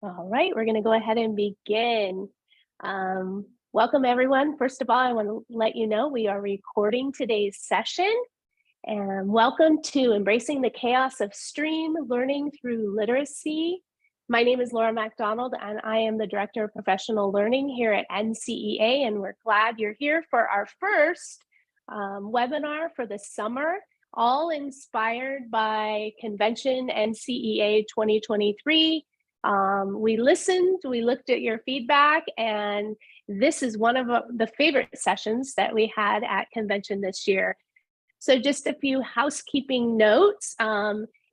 All right, we're going to go ahead and begin. Welcome, everyone. First of all, I want to let you know we are recording today's session. And welcome to Embracing the Chaos of STREAM, Learning Through Literacy. My name is Laura MacDonald, and I am the Director of Professional Learning here at NCEA, and we're glad you're here for our first webinar for the summer, all inspired by Convention NCEA 2023. We listened, we looked at your feedback, and this is one of the favorite sessions that we had at convention this year. So just a few housekeeping notes.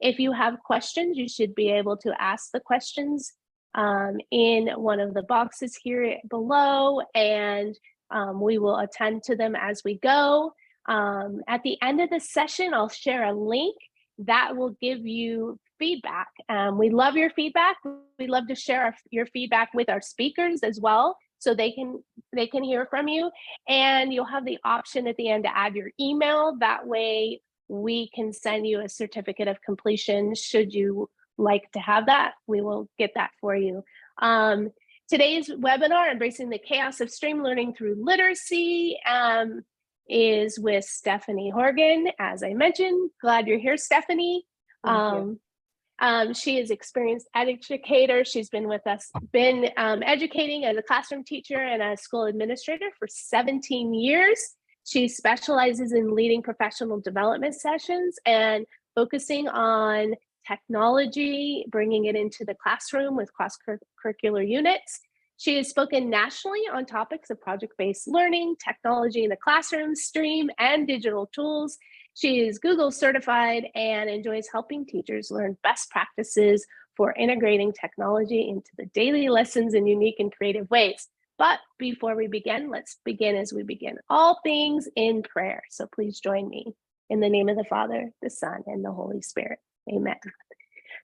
If you have questions, you should be able to ask the questions in one of the boxes here below, and we will attend to them as we go. At the end of the session, I'll share a link that will give you feedback. We love your feedback. We love to share your feedback with our speakers as well, so they can hear from you. And you'll have the option at the end to add your email. That way we can send you a certificate of completion. Should you like to have that, we will get that for you. Today's webinar, Embracing the Chaos of STREAM, Learning Through Literacy, is with Stephanie Horgan. As I mentioned, glad you're here, Stephanie. She is experienced educator. She's been with us, educating as a classroom teacher and a school administrator for 17 years. She specializes in leading professional development sessions and focusing on technology, bringing it into the classroom with cross-curricular units. She has spoken nationally on topics of project-based learning, technology in the classroom, STREAM, and digital tools. She is Google certified and enjoys helping teachers learn best practices for integrating technology into the daily lessons in unique and creative ways. But before we begin, let's begin as we begin. All things in prayer. So please join me in the name of the Father, the Son, and the Holy Spirit. Amen.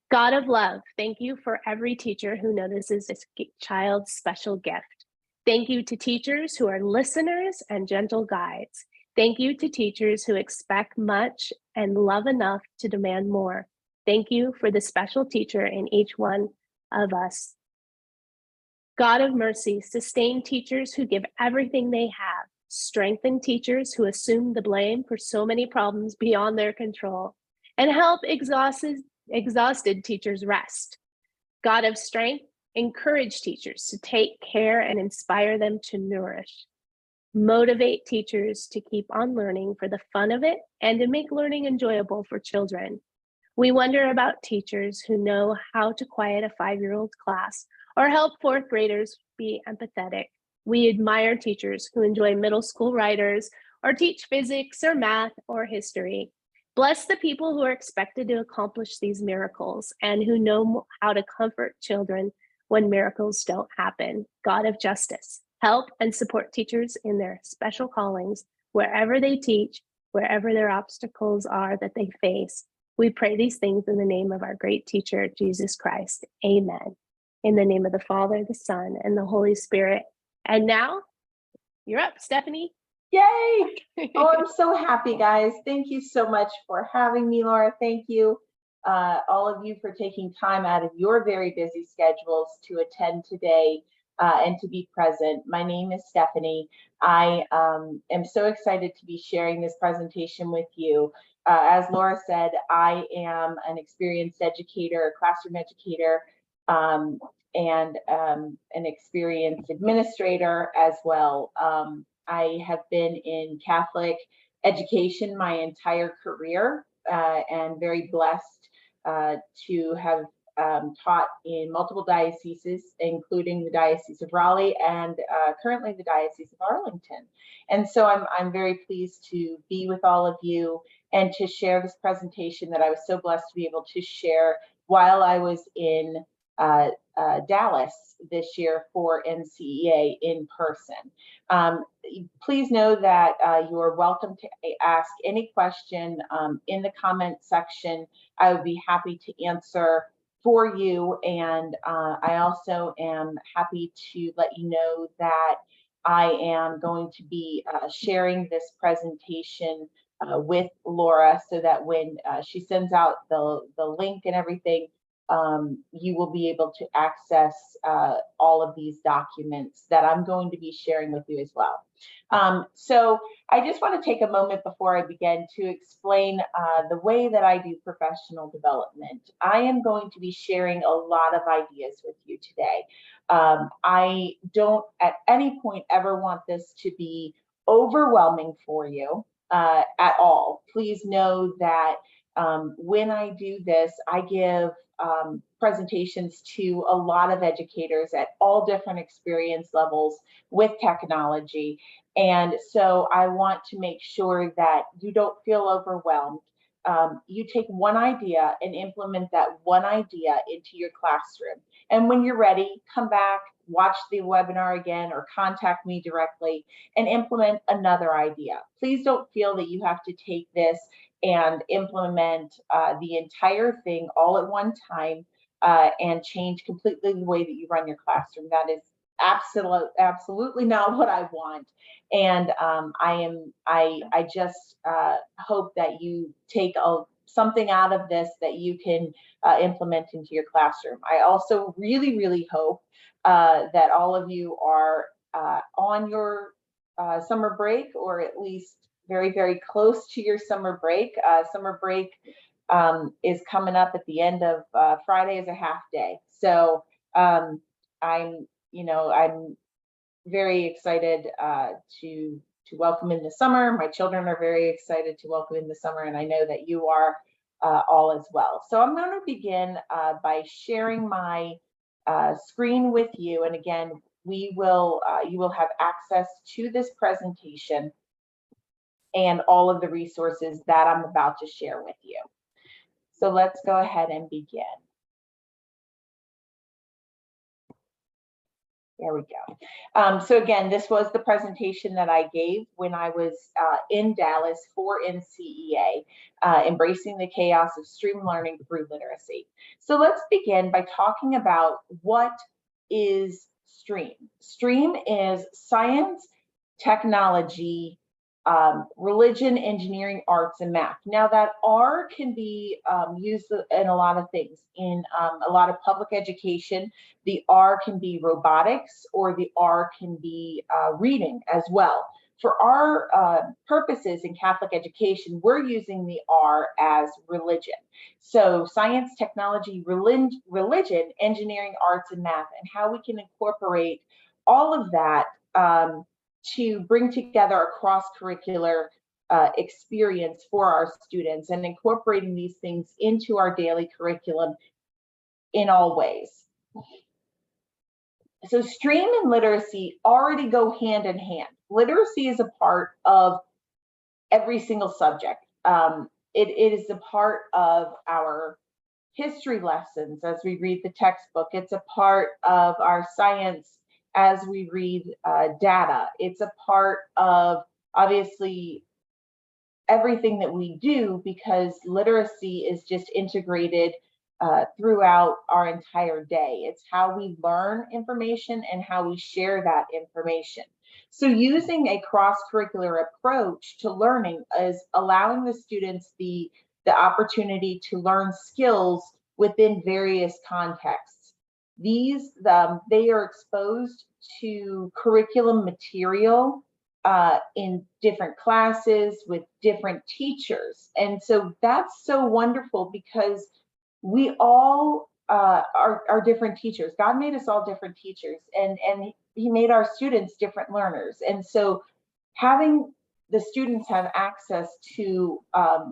God of love, thank you for every teacher who notices this child's special gift. Thank you to teachers who are listeners and gentle guides. Thank you to teachers who expect much and love enough to demand more. Thank you for the special teacher in each one of us. God of mercy, sustain teachers who give everything they have. Strengthen teachers who assume the blame for so many problems beyond their control. And help exhausted teachers rest. God of strength, encourage teachers to take care and inspire them to nourish. Motivate teachers to keep on learning for the fun of it and to make learning enjoyable for children. We wonder about teachers who know how to quiet a 5-year-old class or help 4th graders be empathetic. We admire teachers who enjoy middle school writers or teach physics or math or history. Bless the people who are expected to accomplish these miracles and who know how to comfort children when miracles don't happen. God of justice, help and support teachers in their special callings, wherever they teach, wherever their obstacles are that they face. We pray these things in the name of our great teacher, Jesus Christ. Amen. In the name of the Father, the Son, and the Holy Spirit. And now, you're up, Stephanie. Yay! Oh, I'm so happy, guys. Thank you so much for having me, Laura. Thank you, all of you, for taking time out of your very busy schedules to attend today and to be present. My name is Stephanie. I am so excited to be sharing this presentation with you. As Laura said, I am an experienced educator, a classroom educator, and an experienced administrator as well. I have been in Catholic education my entire career and very blessed to have taught in multiple dioceses, including the Diocese of Raleigh and currently the Diocese of Arlington. And so I'm very pleased to be with all of you and to share this presentation that I was so blessed to be able to share while I was in Dallas this year for NCEA in person. Please know that you are welcome to ask any question in the comment section. I would be happy to answer for you, and I also am happy to let you know that I am going to be sharing this presentation with Laura, so that when she sends out the link and everything, you will be able to access all of these documents that I'm going to be sharing with you as well. So I just want to take a moment before I begin to explain the way that I do professional development. I am going to be sharing a lot of ideas with you today. I don't at any point ever want this to be overwhelming for you at all. Please know that when I do this, I give presentations to a lot of educators at all different experience levels with technology. And so I want to make sure that you don't feel overwhelmed. You take one idea and implement that one idea into your classroom. And when you're ready, come back, watch the webinar again, or contact me directly and implement another idea. Please don't feel that you have to take this and implement the entire thing all at one time and change completely the way that you run your classroom. That is absolutely not what I want. And I just hope that you take something out of this that you can implement into your classroom. I also really hope that all of you are on your summer break, or at least very close to your summer break. Summer break is coming up at the end of Friday is a half day. So I'm very excited to welcome in the summer. My children are very excited to welcome in the summer, and I know that you are all as well. So I'm going to begin by sharing my screen with you. And again, you will have access to this presentation and all of the resources that I'm about to share with you. So let's go ahead and begin. There we go. So again, this was the presentation that I gave when I was in Dallas for NCEA, Embracing the Chaos of Stream Learning Through Literacy. So let's begin by talking about what is STREAM. STREAM is science, technology, religion, engineering, arts, and math. Now that R can be used in a lot of things. In a lot of public education, the R can be robotics, or the R can be reading as well. For our purposes in Catholic education, we're using the R as religion. So science, technology, religion, engineering, arts, and math, and how we can incorporate all of that to bring together a cross-curricular experience for our students, and incorporating these things into our daily curriculum in all ways. So STREAM and literacy already go hand in hand. Literacy is a part of every single subject. It is a part of our history lessons as we read the textbook. It's a part of our science as we read data. It's a part of, obviously, everything that we do, because literacy is just integrated throughout our entire day. It's how we learn information and how we share that information. So using a cross-curricular approach to learning is allowing the students the opportunity to learn skills within various contexts. These, they are exposed to curriculum material in different classes with different teachers. And so that's so wonderful, because we all are different teachers. God made us all different teachers, and he made our students different learners. And so having the students have access to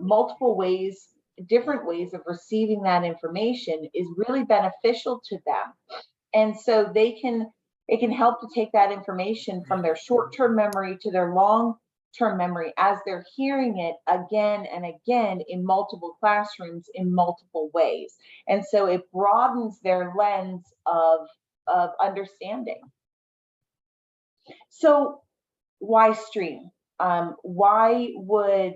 multiple ways, different ways of receiving that information is really beneficial to them. And so it can help to take that information from their short-term memory to their long-term memory as they're hearing it again and again in multiple classrooms in multiple ways. And so it broadens their lens of understanding. So why STREAM? Why would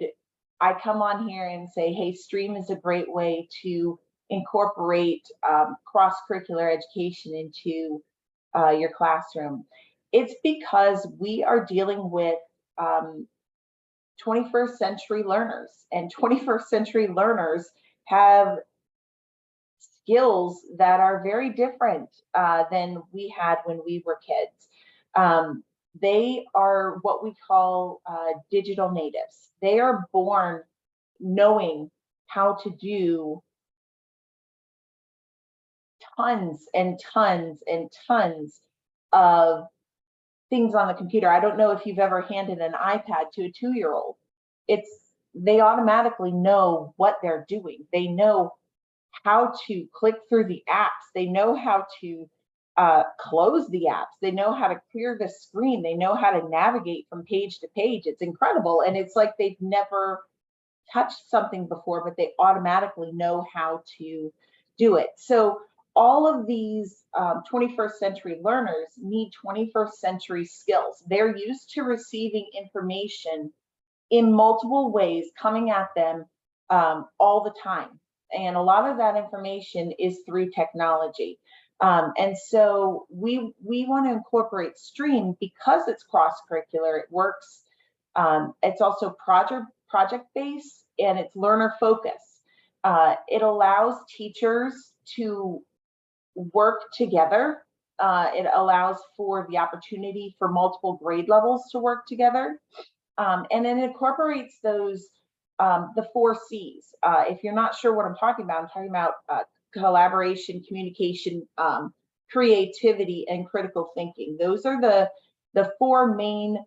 I come on here and say, hey, STREAM is a great way to incorporate cross-curricular education into your classroom? It's because we are dealing with 21st century learners, and 21st century learners have skills that are very different than we had when we were kids. They are what we call digital natives. They are born knowing how to do tons and tons and tons of things on the computer. I don't know if you've ever handed an iPad to a 2-year-old. They automatically know what they're doing. They know how to click through the apps. They know how to close the apps. They know how to clear the screen. They know how to navigate from page to page. It's incredible. And it's like they've never touched something before, but they automatically know how to do it. So all of these 21st century learners need 21st century skills. They're used to receiving information in multiple ways coming at them all the time. And a lot of that information is through technology. And so we want to incorporate STREAM because it's cross-curricular. It works. It's also project-based and it's learner-focused. It allows teachers to work together. It allows for the opportunity for multiple grade levels to work together. And it incorporates those, the 4 C's. If you're not sure what I'm talking about collaboration, communication, creativity, and critical thinking. Those are the 4 main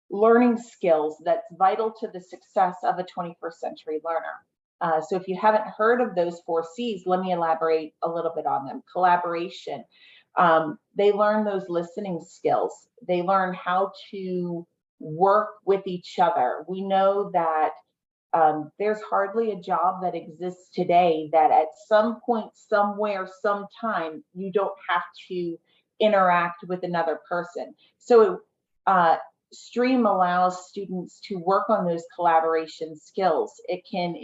learning skills that's vital to the success of a 21st century learner. So if you haven't heard of those 4 C's, let me elaborate a little bit on them. Collaboration. They learn those listening skills. They learn how to work with each other. We know that there's hardly a job that exists today that at some point, somewhere, sometime, you don't have to interact with another person. So STREAM allows students to work on those collaboration skills. It can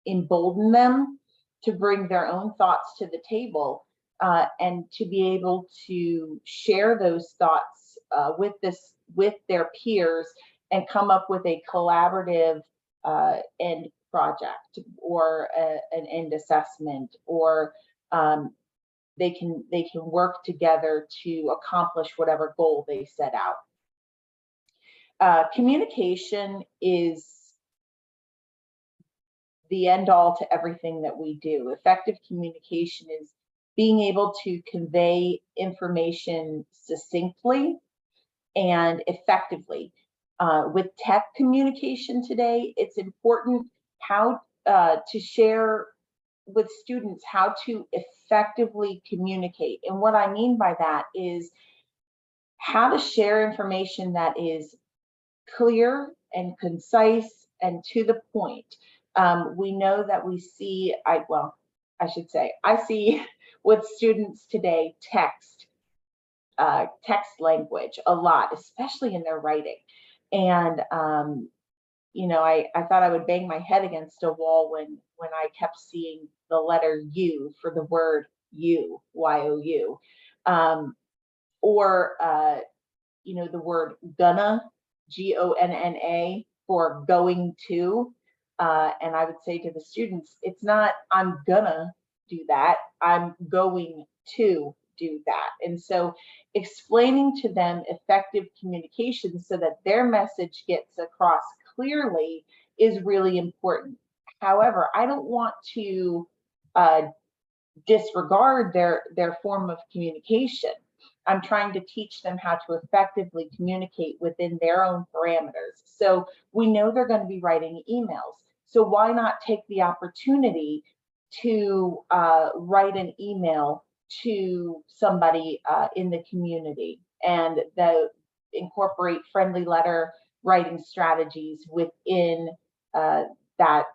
embolden them to bring their own thoughts to the table and to be able to share those thoughts with their peers and come up with a collaborative end project or an end assessment, or they can work together to accomplish whatever goal they set out. Communication is the end all to everything that we do. Effective communication is being able to convey information succinctly and effectively. With tech communication today, it's important how to share with students how to effectively communicate. And what I mean by that is how to share information that is clear and concise and to the point. We know that we see, I see with students today text language a lot, especially in their writing. And you know, I thought I would bang my head against a wall when I kept seeing the letter U for the word you, Y-O-U, or you know, the word gonna, G-O-N-N-A, for going to. And I would say to the students, it's not I'm gonna do that, I'm going to do that. And so explaining to them effective communication so that their message gets across clearly is really important. However, I don't want to disregard their form of communication. I'm trying to teach them how to effectively communicate within their own parameters. So we know they're going to be writing emails. So why not take the opportunity to write an email to somebody in the community and incorporate friendly letter writing strategies within that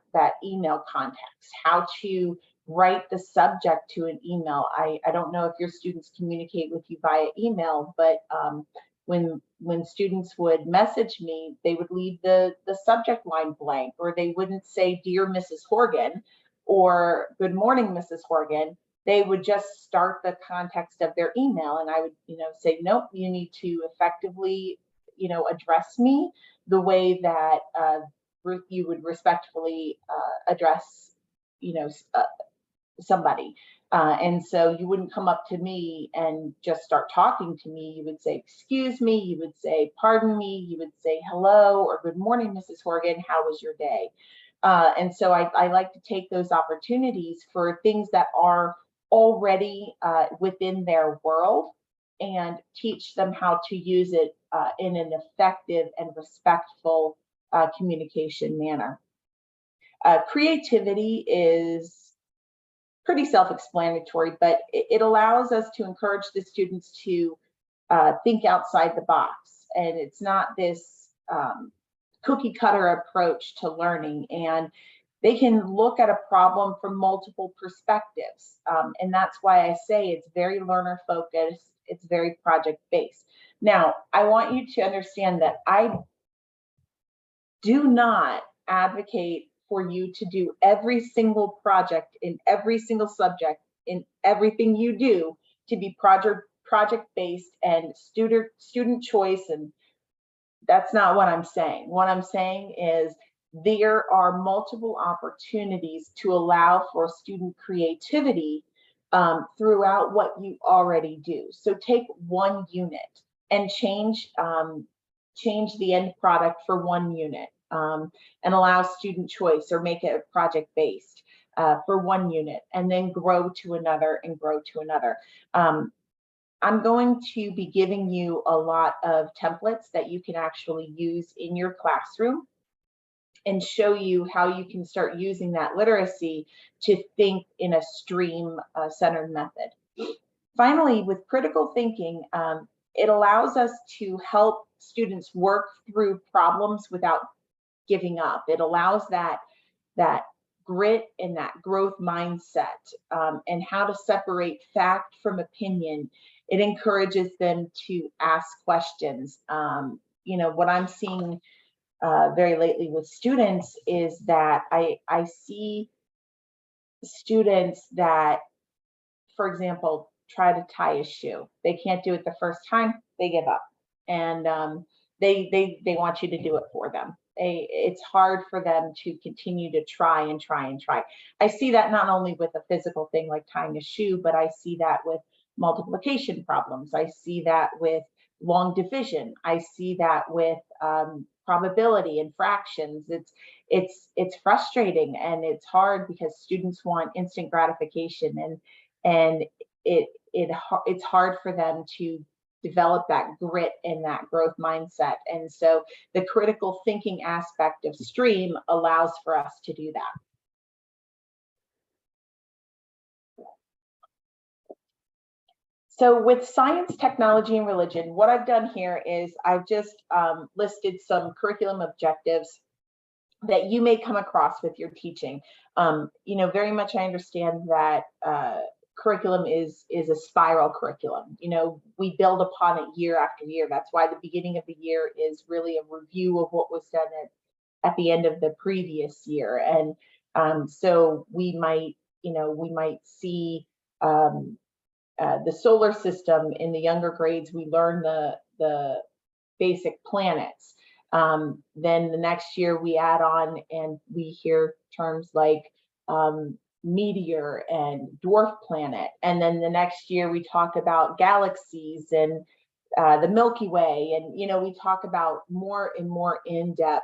email context, how to write the subject to an email. I don't know if your students communicate with you via email, but when students would message me, they would leave the subject line blank, or they wouldn't say, "Dear Mrs. Horgan," or "Good morning, Mrs. Horgan." They would just start the context of their email, and I would, you know, say, "Nope, you need to effectively, you know, address me the way that you would respectfully address, you know, somebody." And so you wouldn't come up to me and just start talking to me. You would say, excuse me, you would say, pardon me, you would say, hello, or good morning, Mrs. Horgan, how was your day? And so I like to take those opportunities for things that are already within their world and teach them how to use it in an effective and respectful communication manner. Creativity is pretty self-explanatory, but it allows us to encourage the students to think outside the box. And it's not this cookie cutter approach to learning. And they can look at a problem from multiple perspectives. And that's why I say it's very learner focused. It's very project based. Now, I want you to understand that I do not advocate for you to do every single project in every single subject in everything you do to be project based and student choice, and that's not what I'm saying. What I'm saying is there are multiple opportunities to allow for student creativity throughout what you already do. So take one unit and change the end product for one unit and allow student choice, or make it project based for one unit, and then grow to another and grow to another. I'm going to be giving you a lot of templates that you can actually use in your classroom and show you how you can start using that literacy to think in a stream-centered method. Finally, with critical thinking, it allows us to help students work through problems without giving up. It allows that grit and that growth mindset, and how to separate fact from opinion. It encourages them to ask questions. You know, what I'm seeing very lately with students is that I see students that, for example, try to tie a shoe. They can't do it the first time, they give up. And they want you to do it for them. It's hard for them to continue to try and try and try. I see that not only with a physical thing like tying a shoe, but I see that with multiplication problems. I see that with long division. I see that with probability and fractions. It's frustrating and it's hard because students want instant gratification, and it's hard for them to develop that grit and that growth mindset. And so the critical thinking aspect of STREAM allows for us to do that. So with science, technology, and religion, what I've done here is I've just listed some curriculum objectives that you may come across with your teaching. You know, very much I understand that curriculum is a spiral curriculum. You know, we build upon it year after year. That's why the beginning of the year is really a review of what was done at the end of the previous year. And so we might see the solar system in the younger grades. We learn the basic planets. Then the next year we add on and we hear terms like meteor and dwarf planet. And then the next year we talk about galaxies and the Milky Way. And, you know, we talk about more and more in depth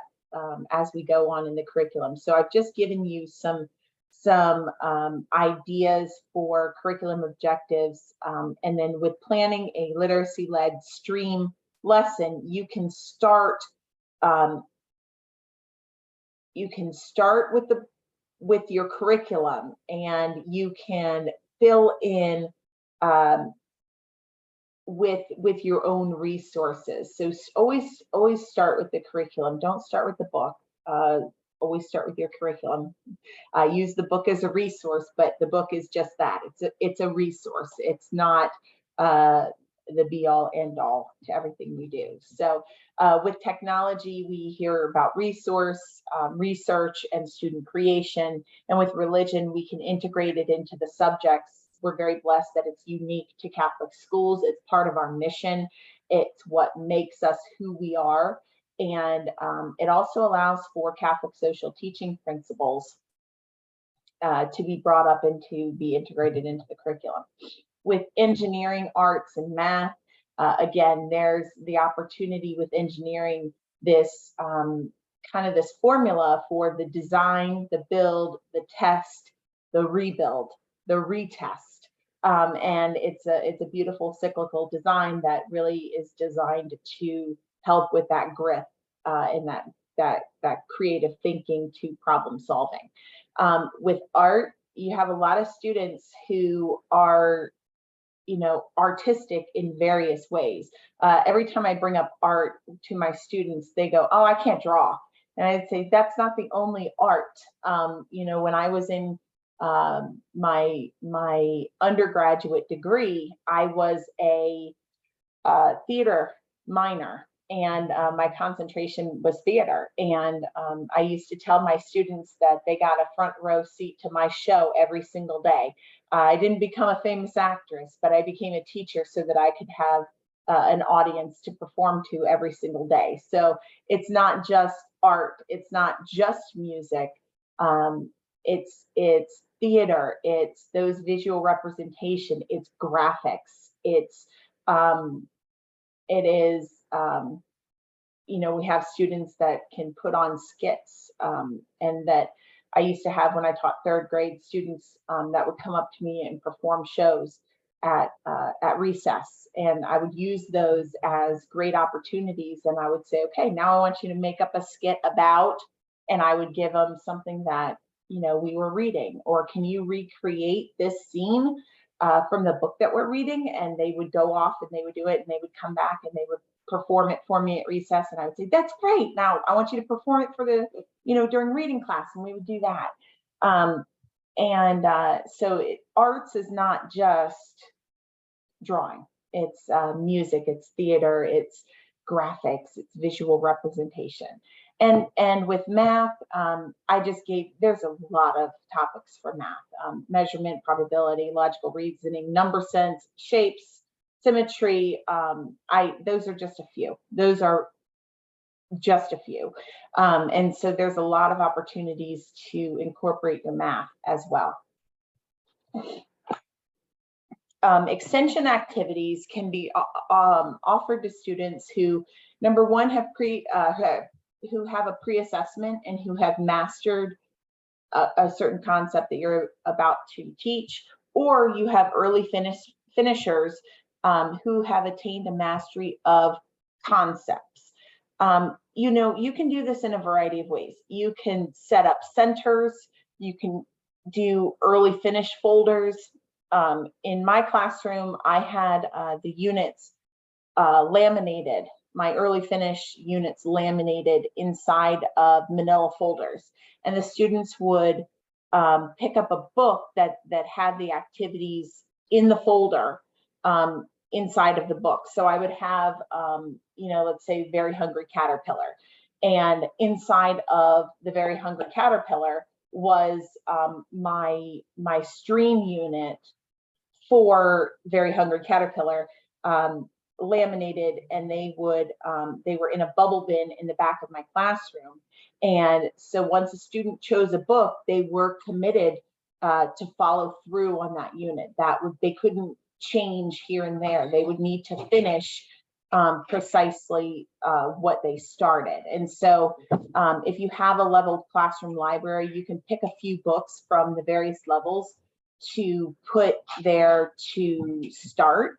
as we go on in the curriculum. So I've just given you some ideas for curriculum objectives. And then with planning a literacy-led STREAM lesson, you can start with your curriculum, and you can fill in with your own resources. So always start with the curriculum. Don't start with the book. Always start with your curriculum. Use the book as a resource, but the book is just that. It's a resource. It's not the be all end all to everything we do. So with technology, we hear about resource, research, and student creation. And with religion, we can integrate it into the subjects. We're very blessed that it's unique to Catholic schools. It's part of our mission. It's what makes us who we are. And it also allows for Catholic social teaching principles to be brought up and to be integrated into the curriculum. With engineering, arts, and math, again, there's the opportunity with engineering, this kind of this formula for the design, the build, the test, the rebuild, the retest. And it's a beautiful cyclical design that really is designed to help with that grip and that creative thinking to problem solving. With art, you have a lot of students who are, you know, artistic in various ways. Every time I bring up art to my students, they go, "Oh, I can't draw." And I'd say that's not the only art. You know, when I was in my undergraduate degree, I was a theater minor, and my concentration was theater. And I used to tell my students that they got a front row seat to my show every single day. I didn't become a famous actress, but I became a teacher so that I could have an audience to perform to every single day. So it's not just art, it's not just music, it's theater, it's those visual representation, it's graphics, it's it is, you know, we have students that can put on skits, and that I used to have when I taught third grade students that would come up to me and perform shows at recess. And I would use those as great opportunities. And I would say, okay, now I want you to make up a skit about, and I would give them something that, you know, we were reading, or can you recreate this scene from the book that we're reading? And they would go off and they would do it, and they would come back and they would perform it for me at recess. And I would say, that's great. Now I want you to perform it for the, you know, during reading class. And we would do that. So arts is not just drawing. It's music, it's theater, it's graphics, it's visual representation. And with math, I just gave, there's a lot of topics for math: measurement, probability, logical reasoning, number sense, shapes, symmetry. Those are just a few. Those are just a few. And so there's a lot of opportunities to incorporate your math as well. Extension activities can be offered to students who, number one, who have a pre-assessment and who have mastered a certain concept that you're about to teach, or you have early finishers who have attained a mastery of concepts. You know, you can do this in a variety of ways. You can set up centers, you can do early finish folders. In my classroom, I had the units laminated, my early finish units laminated inside of manila folders. And the students would pick up a book that had the activities in the folder inside of the book. So I would have, you know, let's say Very Hungry Caterpillar. And inside of the Very Hungry Caterpillar was my stream unit for Very Hungry Caterpillar, laminated, and they were in a bubble bin in the back of my classroom. And so once a student chose a book, they were committed to follow through on that unit. They couldn't change here and there. They would need to finish precisely what they started. And so if you have a leveled classroom library, you can pick a few books from the various levels to put there to start,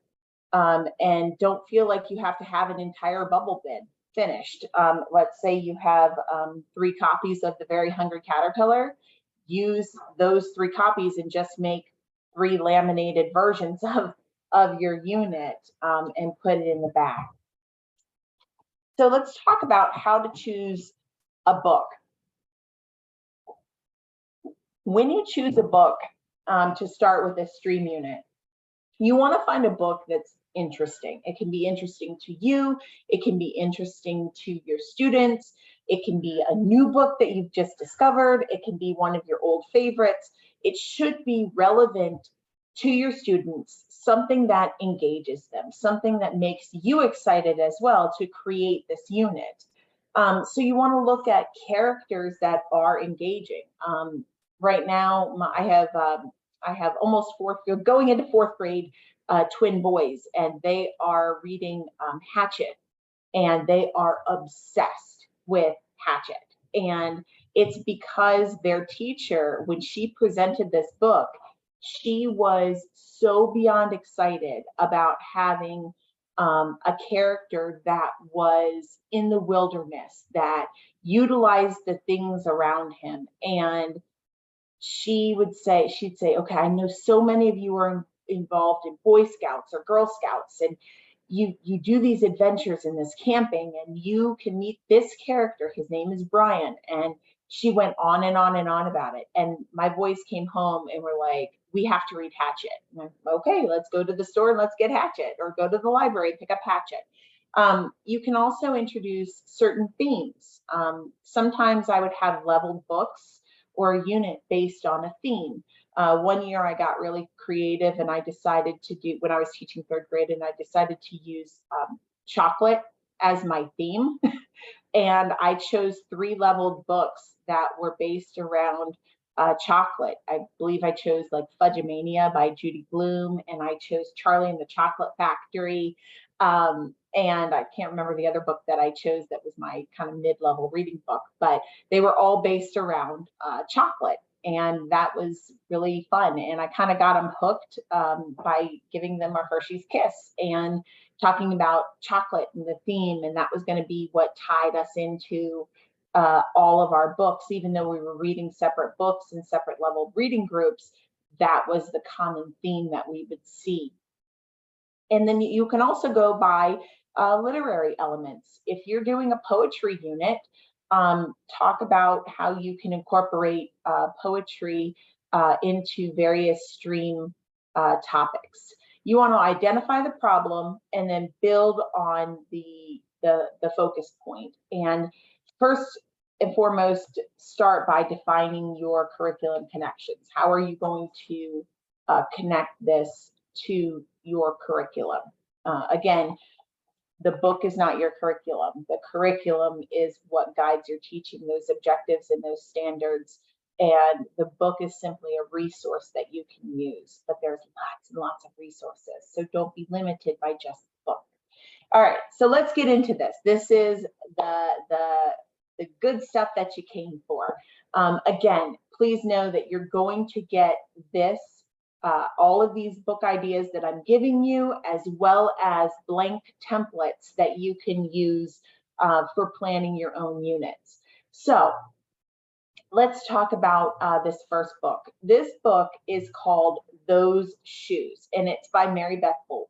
and don't feel like you have to have an entire bubble bin finished. Let's say you have 3 copies of the Very Hungry Caterpillar. Use those 3 copies and just make 3 laminated versions of your unit and put it in the back. So let's talk about how to choose a book. When you choose a book to start with a stream unit, you want to find a book that's interesting. It can be interesting to you. It can be interesting to your students. It can be a new book that you've just discovered. It can be one of your old favorites. It should be relevant to your students, something that engages them, something that makes you excited as well to create this unit. So you want to look at characters that are engaging. right now, I have almost going into fourth grade twin boys, and they are reading Hatchet, and they are obsessed with Hatchet. And it's because their teacher, when she presented this book, she was so beyond excited about having a character that was in the wilderness, that utilized the things around him. And she'd say, okay, I know so many of you are involved in Boy Scouts or Girl Scouts, and you do these adventures in this camping, and you can meet this character. His name is Brian. And she went on and on and on about it. And my boys came home and were like, we have to read Hatchet. And I'm, okay, let's go to the store and let's get Hatchet, or go to the library and pick up Hatchet. You can also introduce certain themes. Sometimes I would have leveled books or a unit based on a theme. One year I got really creative, and I decided to do, when I was teaching third grade, and I decided to use chocolate as my theme. And I chose 3 leveled books that were based around chocolate. I believe I chose like Fudgemania by Judy Blume, and I chose Charlie and the Chocolate Factory. And I can't remember the other book that I chose that was my kind of mid-level reading book, but they were all based around chocolate. And that was really fun. And I kind of got them hooked by giving them a Hershey's Kiss and talking about chocolate and the theme. And that was going to be what tied us into all of our books. Even though we were reading separate books in separate level reading groups, that was the common theme that we would see. And then you can also go by literary elements. If you're doing a poetry unit, talk about how you can incorporate poetry into various stream topics. You want to identify the problem and then build on the focus point. And first and foremost, start by defining your curriculum connections. How are you going to connect this to your curriculum? Again, the book is not your curriculum. The curriculum is what guides your teaching, those objectives and those standards. And the book is simply a resource that you can use, but there's lots and lots of resources. So don't be limited by just the book. All right, so let's get into this. This is the good stuff that you came for. Again, please know that you're going to get this, all of these book ideas that I'm giving you, as well as blank templates that you can use for planning your own units. So let's talk about this first book. This book is called Those Shoes, and it's by Mary Beth Boltz.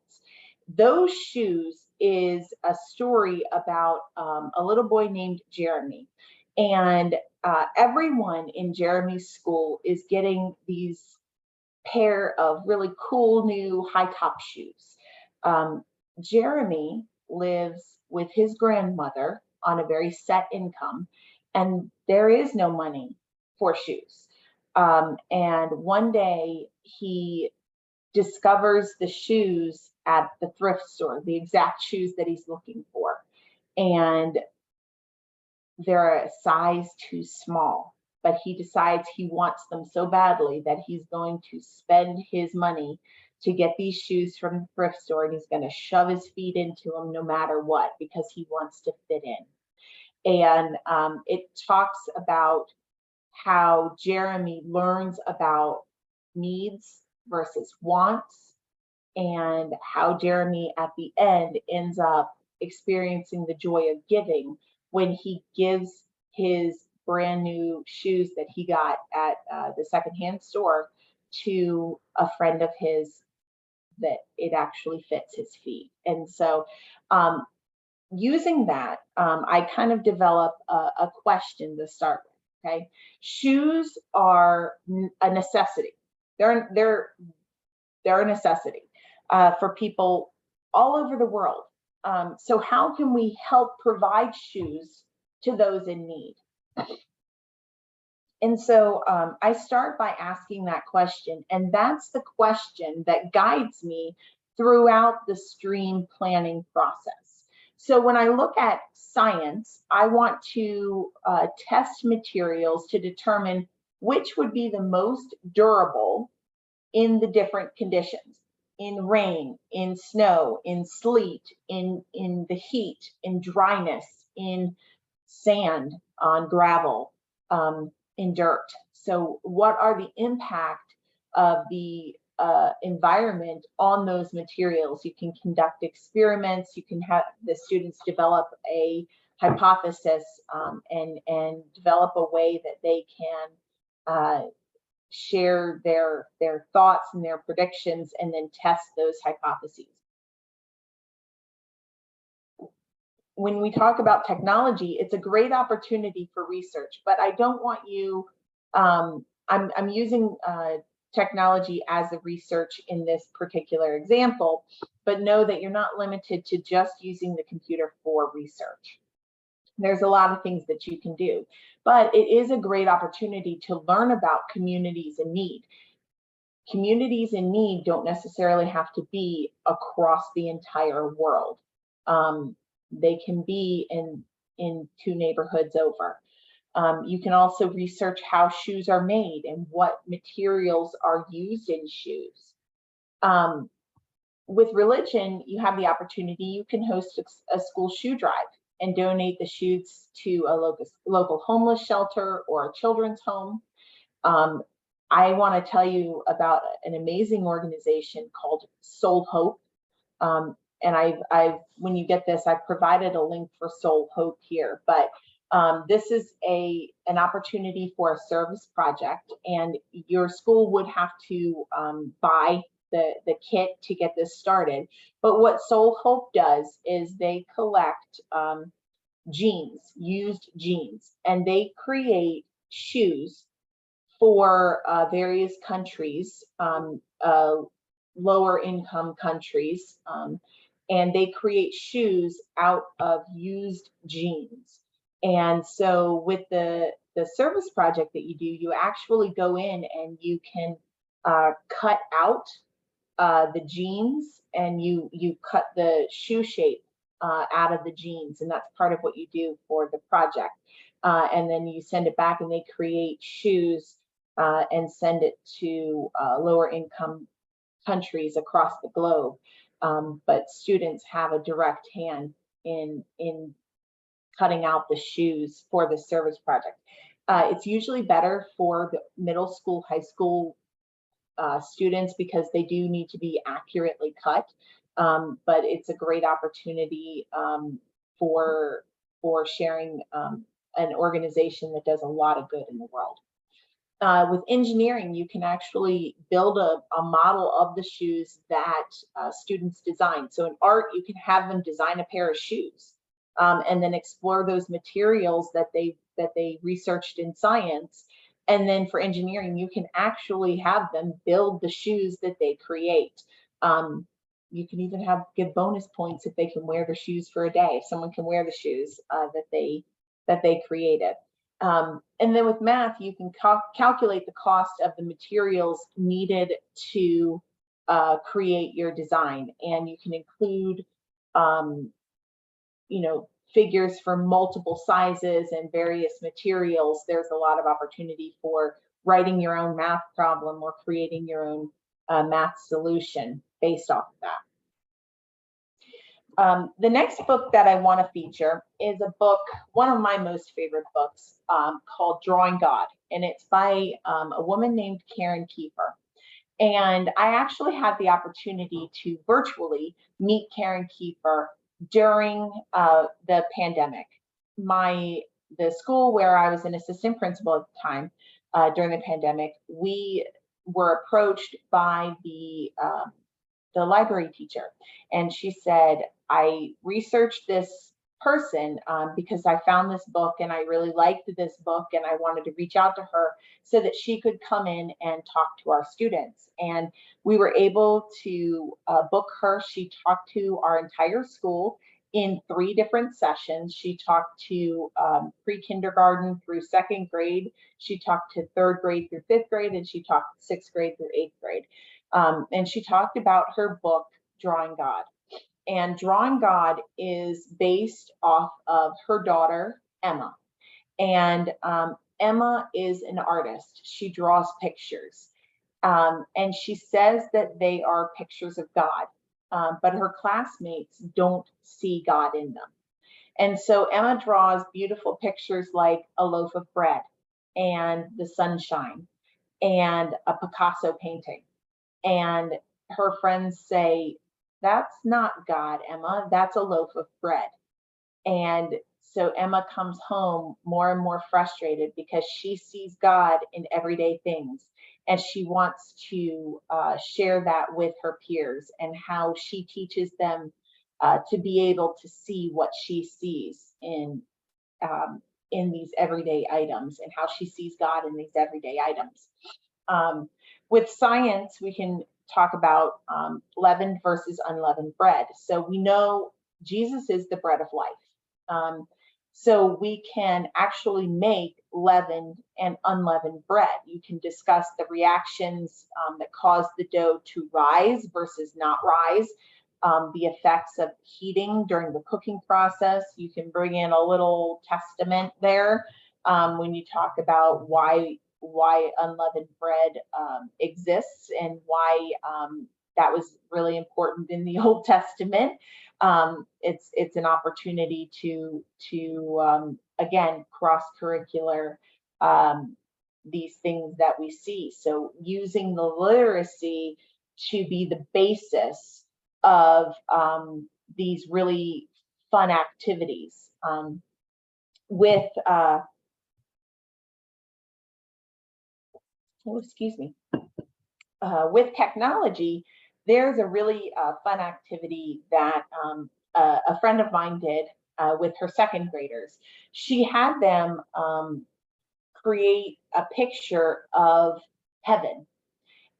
Those Shoes is a story about a little boy named Jeremy. And everyone in Jeremy's school is getting these pair of really cool new high top shoes. Jeremy lives with his grandmother on a very set income, and there is no money for shoes. And one day he discovers the shoes at the thrift store, the exact shoes that he's looking for. And they're a size too small, but he decides he wants them so badly that he's going to spend his money to get these shoes from the thrift store, and he's going to shove his feet into them no matter what, because he wants to fit in. And it talks about how Jeremy learns about needs versus wants, and how Jeremy at the end ends up experiencing the joy of giving when he gives his brand new shoes that he got at the secondhand store to a friend of his that it actually fits his feet. And so using that, I kind of develop a question to start with, okay? Shoes are a necessity. They're a necessity for people all over the world. So how can we help provide shoes to those in need? And so I start by asking that question, and that's the question that guides me throughout the stream planning process. So when I look at science, I want to test materials to determine which would be the most durable in the different conditions, in rain, in snow, in sleet, in the heat, in dryness, in sand, on gravel, in dirt. So what are the impact of the environment on those materials? You can conduct experiments, you can have the students develop a hypothesis and develop a way that they can share their thoughts and their predictions and then test those hypotheses. When we talk about technology, it's a great opportunity for research, but I don't want you, I'm using technology as a research in this particular example, but know that you're not limited to just using the computer for research. There's a lot of things that you can do, but it is a great opportunity to learn about communities in need. Communities in need don't necessarily have to be across the entire world. They can be in 2 neighborhoods over. You can also research how shoes are made and what materials are used in shoes. With religion, you have the opportunity, you can host a school shoe drive and donate the shoes to a local homeless shelter or a children's home. I want to tell you about an amazing organization called Soul Hope. And I've when you get this, I've provided a link for Soul Hope here, but this is an opportunity for a service project, and your school would have to buy the kit to get this started. But what Soul Hope does is they collect jeans, used jeans, and they create shoes for various countries, lower income countries, and they create shoes out of used jeans. And so with the service project that you do, you actually go in and you can cut out the jeans, and you cut the shoe shape out of the jeans, and that's part of what you do for the project. And then you send it back and they create shoes and send it to lower income countries across the globe. But students have a direct hand in cutting out the shoes for the service project. It's usually better for the middle school, high school students because they do need to be accurately cut. But it's a great opportunity for sharing an organization that does a lot of good in the world. With engineering, you can actually build a model of the shoes that students design. So in art, you can have them design a pair of shoes and then explore those materials that they researched in science. And then for engineering, you can actually have them build the shoes that they create. You can even give bonus points if they can wear the shoes for a day. If someone can wear the shoes that they created. And then with math, you can calculate the cost of the materials needed to create your design, and you can include, figures for multiple sizes and various materials. There's a lot of opportunity for writing your own math problem or creating your own math solution based off of that. The next book that I want to feature is a book, one of my most favorite books, called Drawing God, and it's by a woman named Karen Kiefer. And I actually had the opportunity to virtually meet Karen Kiefer during the pandemic. The school where I was an assistant principal at the time, during the pandemic, we were approached by the library teacher, and she said, I researched this person because I found this book and I really liked this book, and I wanted to reach out to her so that she could come in and talk to our students. And we were able to book her. She talked to our entire school in 3 different sessions. She talked to pre-kindergarten through 2nd grade. She talked to 3rd grade through 5th grade, and she talked 6th grade through 8th grade. And she talked about her book, Drawing God. And Drawing God is based off of her daughter, Emma. And Emma is an artist. She draws pictures. And she says that they are pictures of God, but her classmates don't see God in them. And so Emma draws beautiful pictures like a loaf of bread and the sunshine and a Picasso painting. And her friends say, that's not God, Emma, that's a loaf of bread. And so Emma comes home more and more frustrated because she sees God in everyday things. And she wants to share that with her peers and how she teaches them to be able to see what she sees in these everyday items and how she sees God in these everyday items. With science, we can talk about leavened versus unleavened bread. So we know Jesus is the bread of life. So we can actually make leavened and unleavened bread. You can discuss the reactions that cause the dough to rise versus not rise, the effects of heating during the cooking process. You can bring in a little testament there when you talk about why unleavened bread exists and why that was really important in the Old Testament. It's an opportunity to again, cross-curricular these things that we see. So using the literacy to be the basis of these really fun activities with with technology. There's a really fun activity that a friend of mine did with her second graders. She had them create a picture of heaven,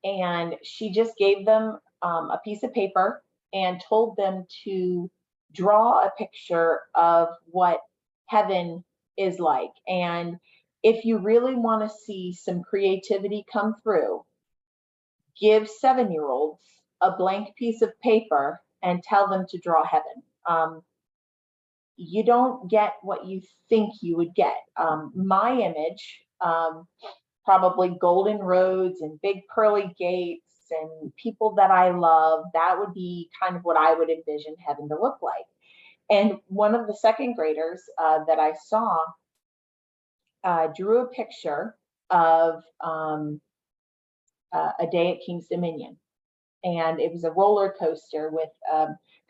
and she just gave them a piece of paper and told them to draw a picture of what heaven is like. And if you really want to see some creativity come through, give 7-year-olds a blank piece of paper and tell them to draw heaven. You don't get what you think you would get. My image, probably golden roads and big pearly gates and people that I love, that would be kind of what I would envision heaven to look like. And one of the second graders that I saw drew a picture of a day at King's Dominion. And it was a roller coaster with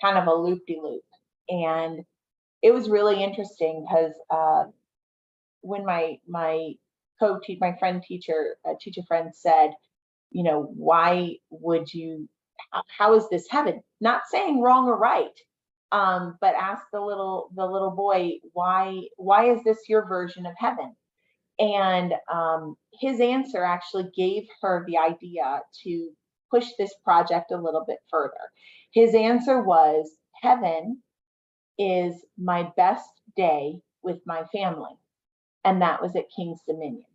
kind of a loop-de-loop. And it was really interesting because when my teacher friend said, you know, why would you, how is this heaven? Not saying wrong or right, but asked the little boy, why is this your version of heaven? And his answer actually gave her the idea to push this project a little bit further. His answer was, heaven is my best day with my family. And that was at King's Dominion.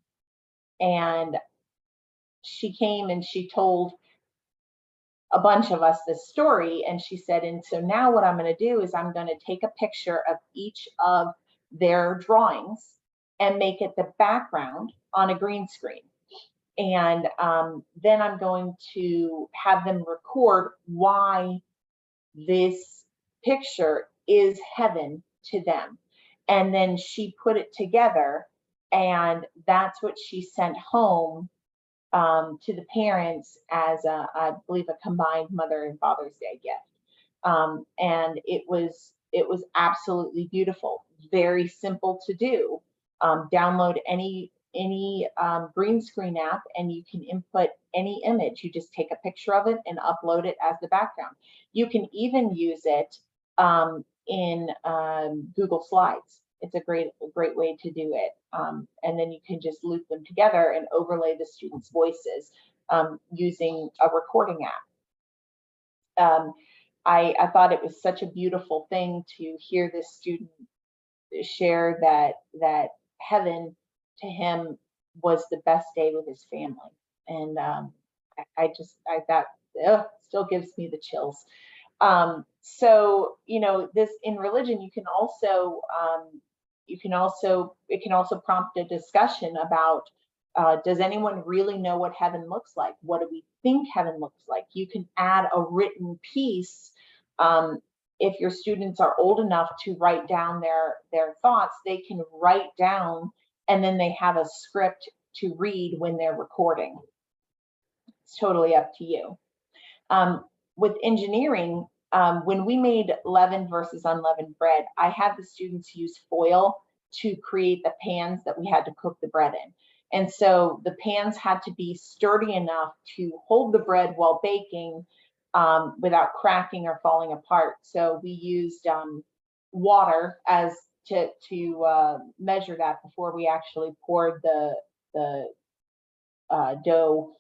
And she came and she told a bunch of us this story. And she said, and so now what I'm going to do is I'm going to take a picture of each of their drawings and make it the background on a green screen. And then I'm going to have them record why this picture is heaven to them. And then she put it together, and that's what she sent home to the parents as I believe a combined Mother and Father's Day gift. And it was absolutely beautiful, very simple to do. Download any green screen app and you can input any image. You just take a picture of it and upload it as the background. You can even use it in Google Slides. It's a great way to do it. And then you can just loop them together and overlay the students' voices using a recording app. I thought it was such a beautiful thing to hear this student share that heaven to him was the best day with his family. And that still gives me the chills. So, you know, this in religion, you can also it can also prompt a discussion about, does anyone really know what heaven looks like? What do we think heaven looks like? You can add a written piece. If your students are old enough to write down their thoughts, they can write down, and then they have a script to read when they're recording. It's totally up to you. With engineering, when we made leavened versus unleavened bread, I had the students use foil to create the pans that we had to cook the bread in. And so the pans had to be sturdy enough to hold the bread while baking without cracking or falling apart. So we used water as to measure that before we actually poured the dough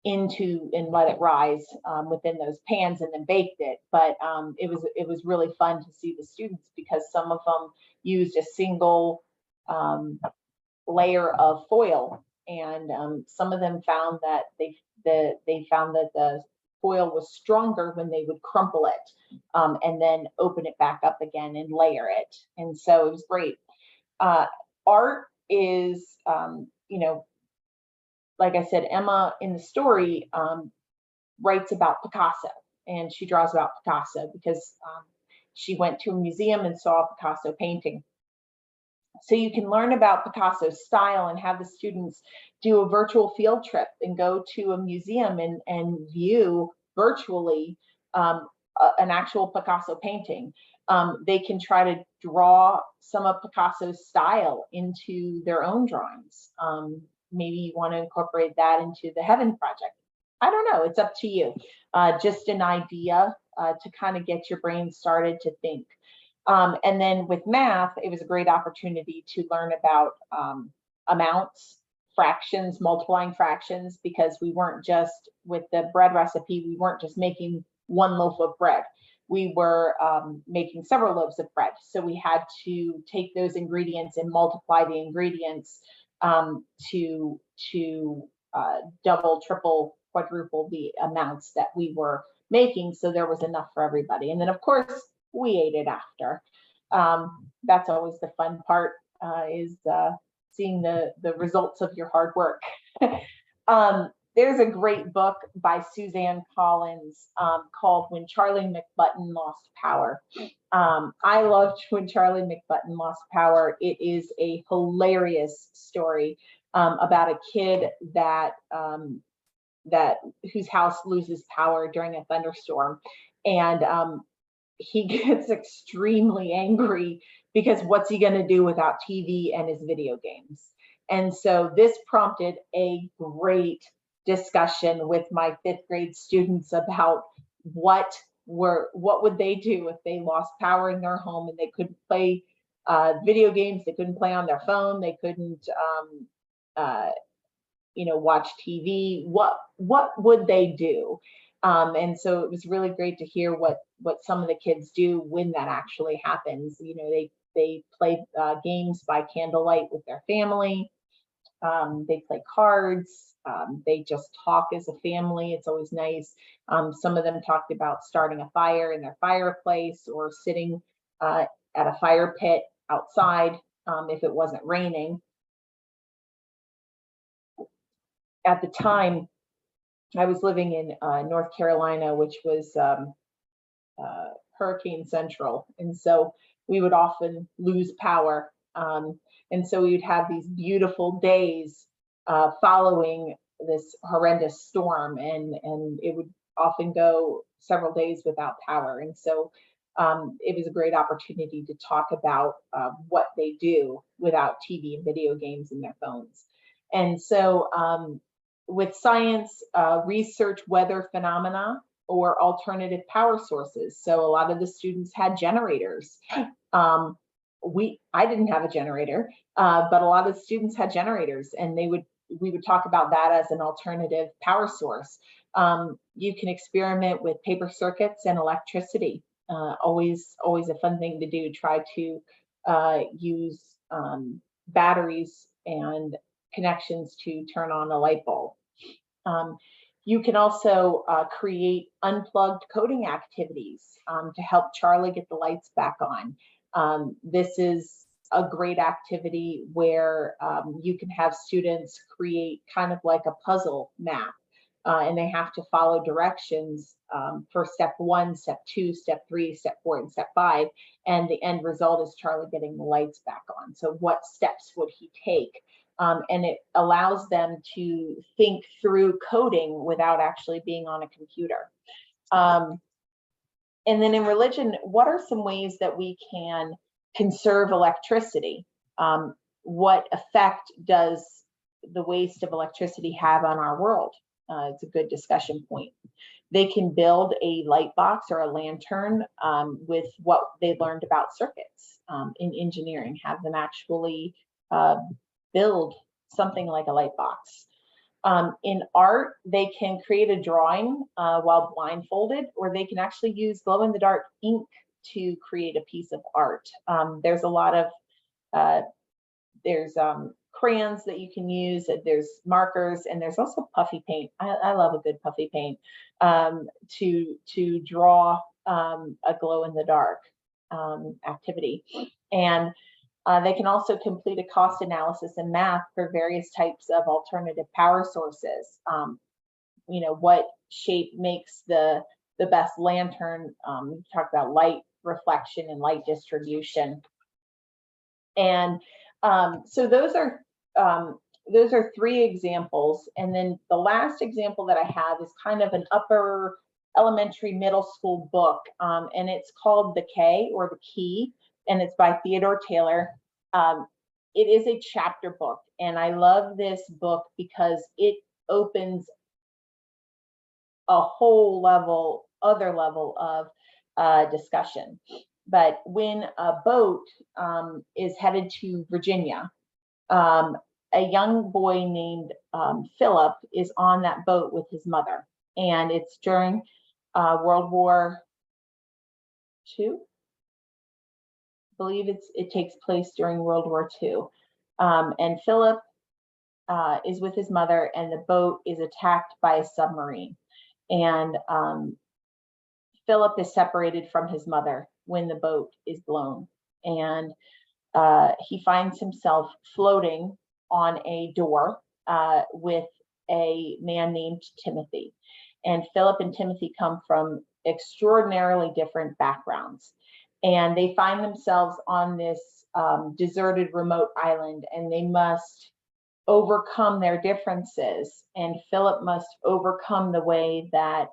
into and let it rise within those pans and then baked it. But it was really fun to see the students, because some of them used a single layer of foil, and some of them found that they found that the foil was stronger when they would crumple it and then open it back up again and layer it. And so it was great. Art is, you know, like I said, Emma in the story writes about Picasso, and she draws about Picasso because she went to a museum and saw a Picasso painting. So you can learn about Picasso's style and have the students do a virtual field trip and go to a museum and view virtually an actual Picasso painting. They can try to draw some of Picasso's style into their own drawings. Maybe you want to incorporate that into the Heaven Project. I don't know, it's up to you. Just an idea to kind of get your brain started to think. And then with math, it was a great opportunity to learn about amounts, fractions, multiplying fractions, because we weren't just, with the bread recipe, we weren't just making one loaf of bread. We were making several loaves of bread. So we had to take those ingredients and multiply the ingredients to double, triple, quadruple the amounts that we were making, so there was enough for everybody. And then of course we ate it after. That's always the fun part, is seeing the results of your hard work. There's a great book by Suzanne Collins called When Charlie McButton Lost Power. I loved When Charlie McButton Lost Power. It is a hilarious story about a kid that whose house loses power during a thunderstorm, and he gets extremely angry because what's he going to do without TV and his video games? And so this prompted a great discussion with my 5th grade students about what would they do if they lost power in their home and they couldn't play video games, they couldn't play on their phone, they couldn't you know, watch TV. What would they do? And so it was really great to hear what some of the kids do when that actually happens. You know, they play games by candlelight with their family. They play cards. They just talk as a family. It's always nice. Some of them talked about starting a fire in their fireplace, or sitting at a fire pit outside if it wasn't raining. At the time, I was living in North Carolina, which was hurricane central. And so we would often lose power. And so we would have these beautiful days following this horrendous storm, and it would often go several days without power. And so it was a great opportunity to talk about what they do without TV and video games in their phones. And so with science, research weather phenomena or alternative power sources. So a lot of the students had generators. I didn't have a generator, but a lot of the students had generators, and we would talk about that as an alternative power source. You can experiment with paper circuits and electricity. Always a fun thing to do. Try to use batteries and connections to turn on a light bulb. You can also create unplugged coding activities to help Charlie get the lights back on. This is a great activity where you can have students create kind of like a puzzle map, and they have to follow directions for step 1, step 2, step 3, step 4, and step 5. And the end result is Charlie getting the lights back on. So what steps would he take? And it allows them to think through coding without actually being on a computer. And then in religion, what are some ways that we can conserve electricity? What effect does the waste of electricity have on our world? It's a good discussion point. They can build a light box or a lantern with what they learned about circuits in engineering, have them actually build something like a light box. In art, they can create a drawing while blindfolded, or they can actually use glow-in-the-dark ink to create a piece of art. There's a lot of, crayons that you can use, there's markers, and there's also puffy paint. I love a good puffy paint to draw a glow-in-the-dark activity. And they can also complete a cost analysis in math for various types of alternative power sources. What shape makes the best lantern? We talk about light reflection and light distribution. And so those are 3 examples. And then the last example that I have is kind of an upper elementary middle school book, and it's called The K, or The Key, and it's by Theodore Taylor. It is a chapter book, and I love this book because it opens a whole other level of discussion. But when a boat is headed to Virginia, a young boy named Philip is on that boat with his mother, and it's during World War II. I believe it takes place during World War II. And Philip is with his mother, and the boat is attacked by a submarine. And Philip is separated from his mother when the boat is blown. And he finds himself floating on a door with a man named Timothy. And Philip and Timothy come from extraordinarily different backgrounds. And they find themselves on this deserted remote island, and they must overcome their differences. And Philip must overcome the way that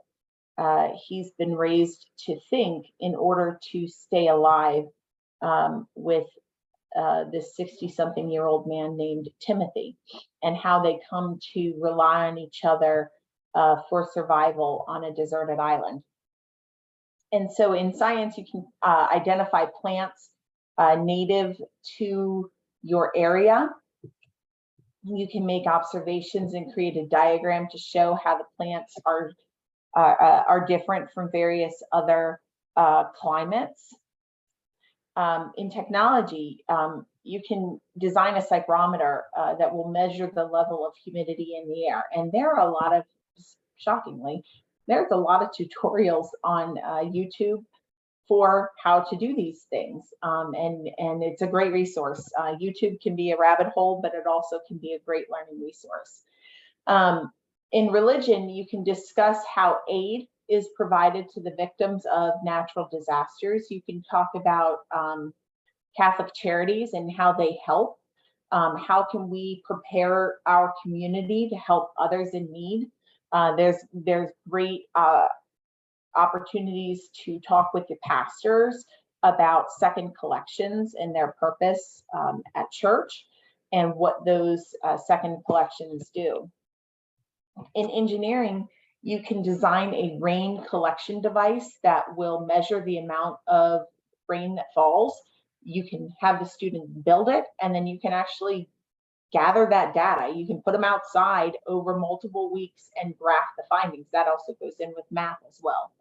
he's been raised to think in order to stay alive with this 60-something-year-old man named Timothy, and how they come to rely on each other for survival on a deserted island. And so in science, you can identify plants native to your area. You can make observations and create a diagram to show how the plants are different from various other climates. In technology, you can design a psychrometer that will measure the level of humidity in the air. And there are a lot of, shockingly, there's a lot of tutorials on YouTube for how to do these things. And it's a great resource. YouTube can be a rabbit hole, but it also can be a great learning resource. In religion, you can discuss how aid is provided to the victims of natural disasters. You can talk about Catholic charities and how they help. How can we prepare our community to help others in need? There's great opportunities to talk with your pastors about second collections and their purpose at church, and what those second collections do. In engineering, you can design a rain collection device that will measure the amount of rain that falls. You can have the student build it, and then you can actually gather that data. You can put them outside over multiple weeks and graph the findings. That also goes in with math as well.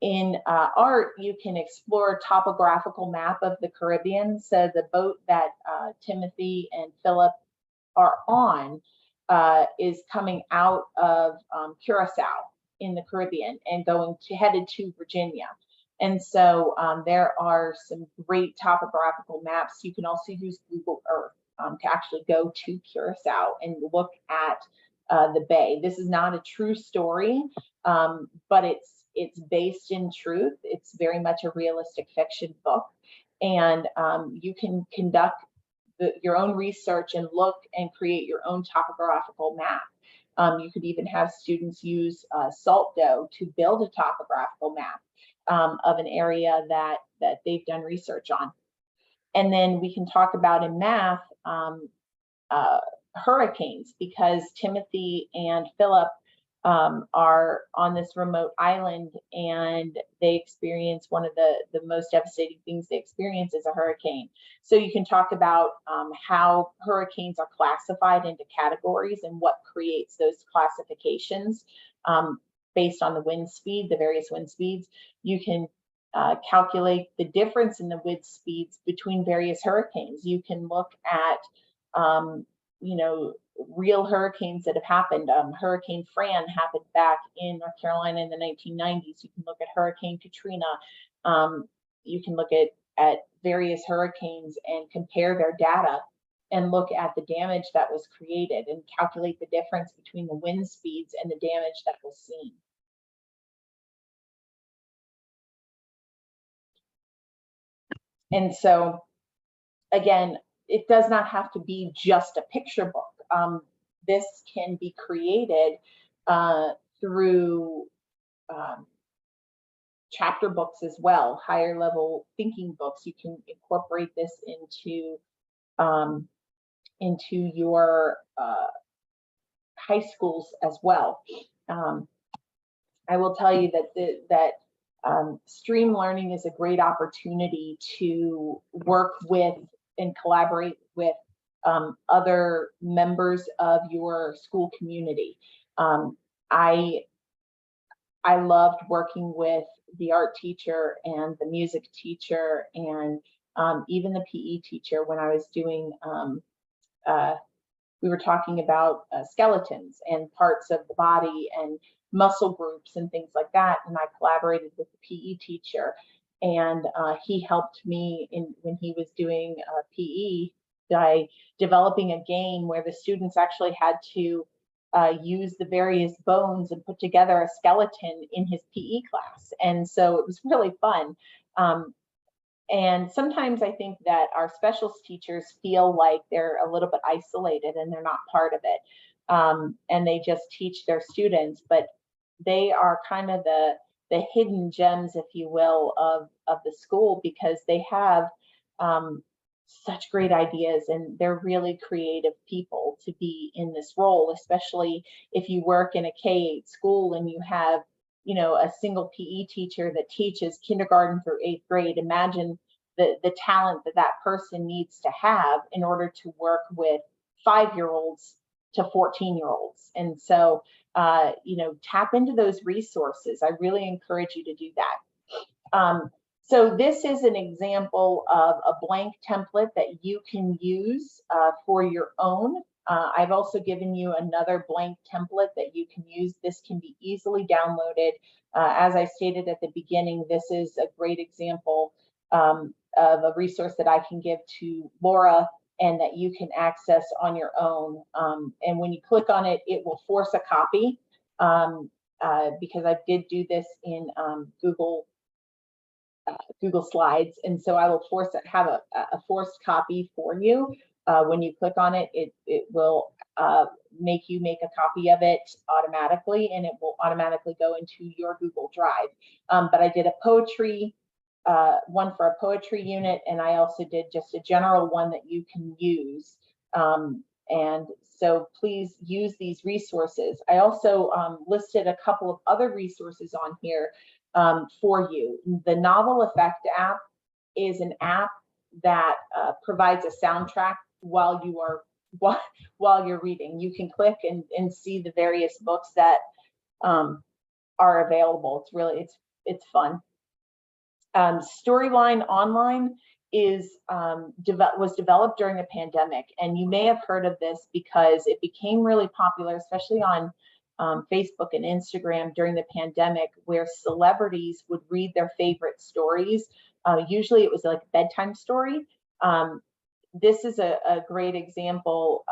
In art, you can explore a topographical map of the Caribbean. So the boat that Timothy and Philip are on is coming out of Curacao in the Caribbean and headed to Virginia. And so there are some great topographical maps. You can also use Google Earth to actually go to Curacao and look at the bay. This is not a true story, but it's based in truth. It's very much a realistic fiction book, and you can conduct your own research and look and create your own topographical map. You could even have students use salt dough to build a topographical map of an area that they've done research on. And then we can talk about in math hurricanes, because Timothy and Philip are on this remote island, and they experience one of the most devastating things they experience is a hurricane. So you can talk about how hurricanes are classified into categories and what creates those classifications based on the wind speed, the various wind speeds. You can calculate the difference in the wind speeds between various hurricanes. You can look at you know, real hurricanes that have happened. Hurricane Fran happened back in North Carolina in the 1990s. You can look at Hurricane Katrina. You can look at various hurricanes and compare their data and look at the damage that was created and calculate the difference between the wind speeds and the damage that was seen. And so, again, it does not have to be just a picture book. This can be created through chapter books as well, higher level thinking books. You can incorporate this into your high schools as well. I will tell you that stream learning is a great opportunity to work with and collaborate with other members of your school community. I loved working with the art teacher and the music teacher and even the PE teacher when I was doing, we were talking about skeletons and parts of the body and muscle groups and things like that. And I collaborated with the PE teacher, and he helped me when he was doing PE by developing a game where the students actually had to use the various bones and put together a skeleton in his PE class. And so it was really fun. And sometimes I think that our specialist teachers feel like they're a little bit isolated and they're not part of it. And they just teach their students, but they are kind of the hidden gems, if you will, of the school, because they have such great ideas and they're really creative people to be in this role, especially if you work in a K-8 school and you have, you know, a single PE teacher that teaches kindergarten through 8th grade. Imagine the talent that person needs to have in order to work with 5-year-olds to 14-year-olds. And so, you know, tap into those resources. I really encourage you to do that. So this is an example of a blank template that you can use for your own. I've also given you another blank template that you can use. This can be easily downloaded. As I stated at the beginning, this is a great example of a resource that I can give to Laura and that you can access on your own. And when you click on it, it will force a copy because I did do this in Google Slides, and so I will have a forced copy for you. When you click on it, it will make you make a copy of it automatically, and it will automatically go into your Google Drive. But I did a poetry one for a poetry unit, and I also did just a general one that you can use. And so please use these resources. I also listed a couple of other resources on here for you. The Novel Effect app is an app that provides a soundtrack while you're reading. You can click and see the various books that are available. It's fun. Storyline Online was developed during the pandemic, and you may have heard of this because it became really popular, especially on Facebook and Instagram during the pandemic, where celebrities would read their favorite stories. Usually it was like a bedtime story. This is a great example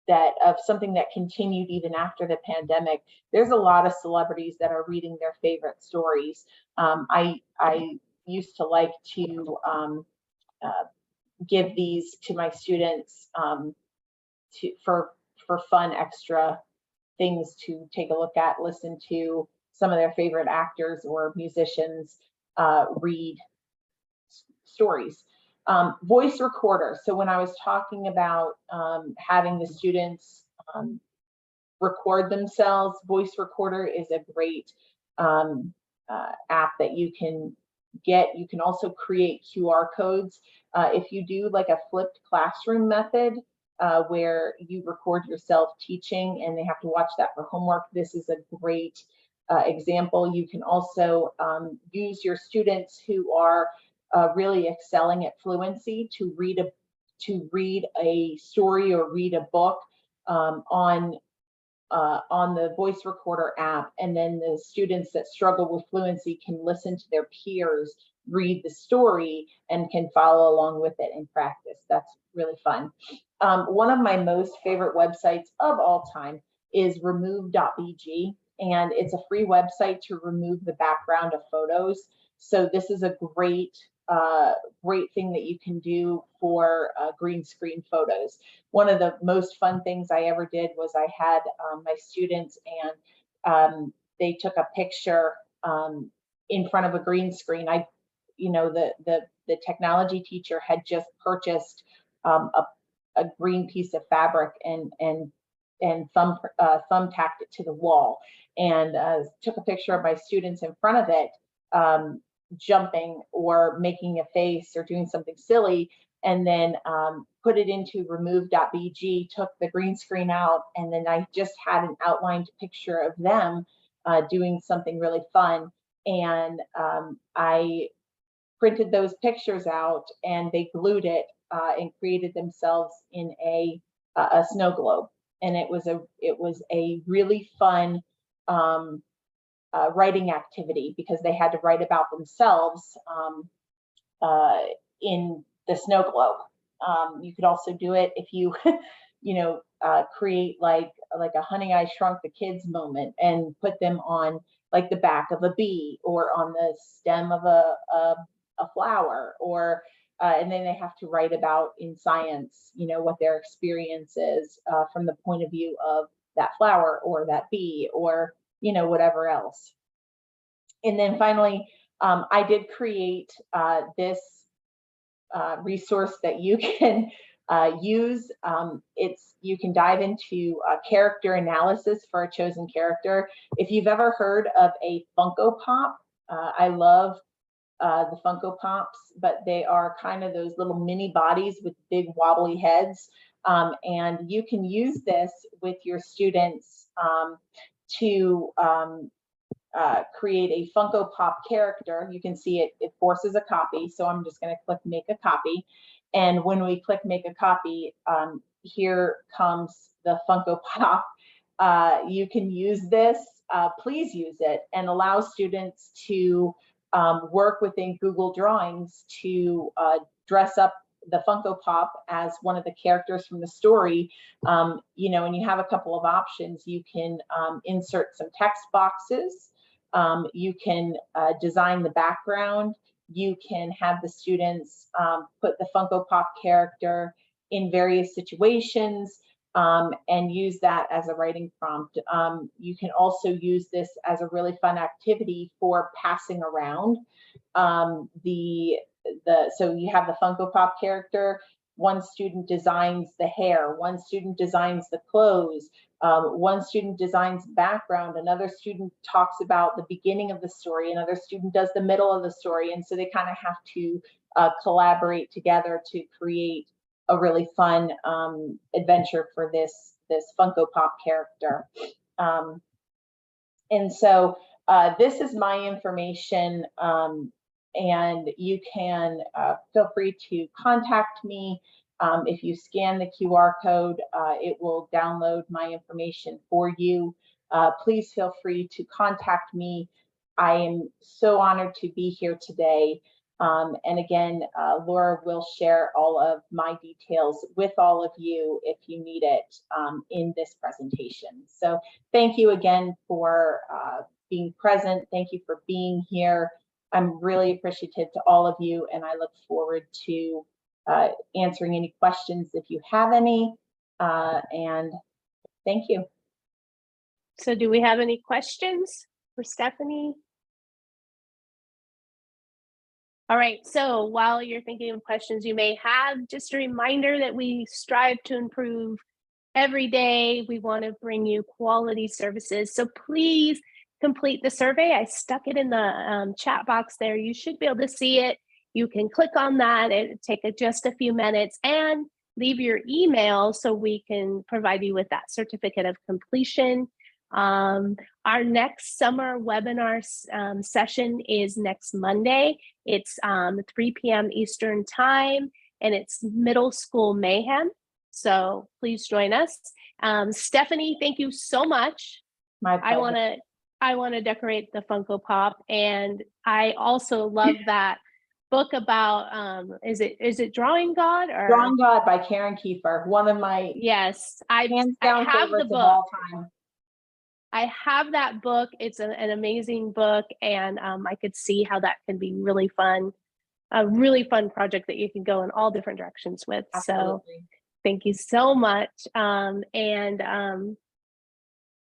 that of something that continued even after the pandemic. There's a lot of celebrities that are reading their favorite stories. I used to like to give these to my students for fun extra things to take a look at, listen to some of their favorite actors or musicians read stories. Voice recorder. So when I was talking about having the students record themselves, voice recorder is a great app that you can get. You can also create QR codes. If you do like a flipped classroom method where you record yourself teaching and they have to watch that for homework, this is a great example. You can also use your students who are really excelling at fluency to read a story or read a book on the voice recorder app, and then the students that struggle with fluency can listen to their peers read the story and can follow along with it and practice. That's really fun. One of my most favorite websites of all time is remove.bg, and it's a free website to remove the background of photos. So this is a great thing that you can do for green screen photos. One of the most fun things I ever did was I had my students, and they took a picture in front of a green screen. The technology teacher had just purchased a green piece of fabric and thumbtacked it to the wall, and took a picture of my students in front of it, jumping or making a face or doing something silly, and then put it into remove.bg, took the green screen out, and then I just had an outlined picture of them doing something really fun. And I printed those pictures out, and they glued it and created themselves in a snow globe. And it was a really fun writing activity, because they had to write about themselves in the snow globe. You could also do it if you, create like a Honey, I Shrunk the Kids moment and put them on like the back of a bee or on the stem of a flower, or and then they have to write about in science, what their experience is from the point of view of that flower or that bee, or whatever else. And then finally, I did create this resource that you can use. You can dive into character analysis for a chosen character. If you've ever heard of a Funko Pop, I love the Funko Pops, but they are kind of those little mini bodies with big wobbly heads. And you can use this with your students to create a Funko Pop character. You can see it forces a copy. So I'm just going to click make a copy. And when we click make a copy, here comes the Funko Pop. You can use this, please use it, and allow students to work within Google Drawings to dress up the Funko Pop as one of the characters from the story. And you have a couple of options. You can insert some text boxes. You can design the background. You can have the students put the Funko Pop character in various situations and use that as a writing prompt. You can also use this as a really fun activity for passing around. So you have the Funko Pop character. One student designs the hair, one student designs the clothes, one student designs background, another student talks about the beginning of the story, another student does the middle of the story. And so they kind of have to collaborate together to create a really fun adventure for this Funko Pop character. And so this is my information, and you can feel free to contact me. If you scan the QR code, it will download my information for you. please feel free to contact me. I am so honored to be here today. And again, Laura will share all of my details with all of you if you need it in this presentation. So thank you again for being present. Thank you for being here. I'm really appreciative to all of you, and I look forward to answering any questions if you have any. And thank you. So do we have any questions for Stephanie? All right, so while you're thinking of questions you may have, just a reminder that we strive to improve every day. We want to bring you quality services. So please complete the survey. I stuck it in the chat box there. You should be able to see it. You can click on that. It'll take just a few minutes, and leave your email so we can provide you with that certificate of completion. Our next summer webinar session is next Monday. It's 3 p.m. Eastern time, and it's Middle School Mayhem. So please join us. Stephanie, thank you so much. My pleasure. I want to decorate the Funko Pop, and I also love that book about is it Drawing God or Drawing God by Karen Kiefer, one of my hands down favorites of all time. I have that book. It's an amazing book, and I could see how that can be really fun, a really fun project that you can go in all different directions with. Absolutely. So thank you so much.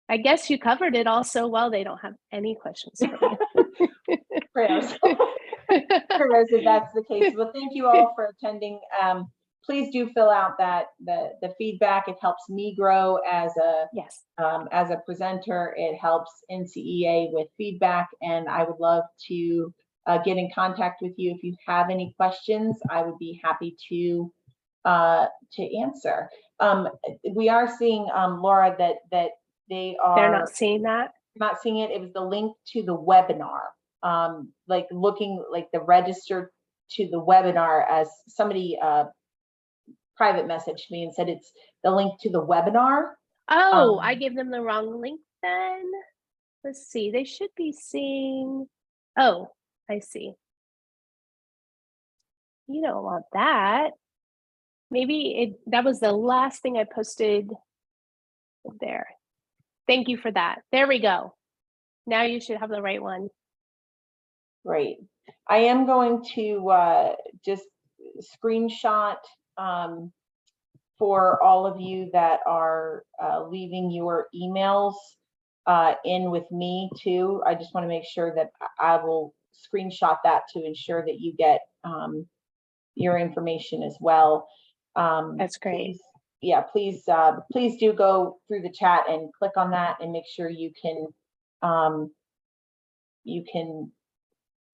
I guess you covered it all so well. They don't have any questions for me. Prayers. Prayers if that's the case. Well, thank you all for attending. Please do fill out the feedback. It helps me grow as a presenter. It helps NCEA with feedback, and I would love to get in contact with you if you have any questions. I would be happy to answer. We are seeing Laura that they're not seeing that. Not seeing it. It was the link to the webinar. Like looking like the register to the webinar, as somebody private messaged me and said it's the link to the webinar. Oh, I gave them the wrong link then. Let's see, they should be seeing, oh, I see. You don't want that. Maybe that was the last thing I posted there. Thank you for that. There we go. Now you should have the right one. Great. I am going to just screenshot for all of you that are leaving your emails in with me too. I just want to make sure that I will screenshot that to ensure that you get your information as well. That's great. Please, please do go through the chat and click on that and make sure you can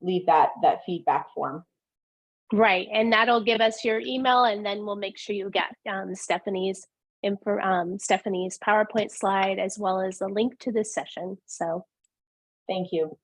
leave that feedback form. Right, and that'll give us your email, and then we'll make sure you get Stephanie's PowerPoint slide as well as the link to this session. So thank you.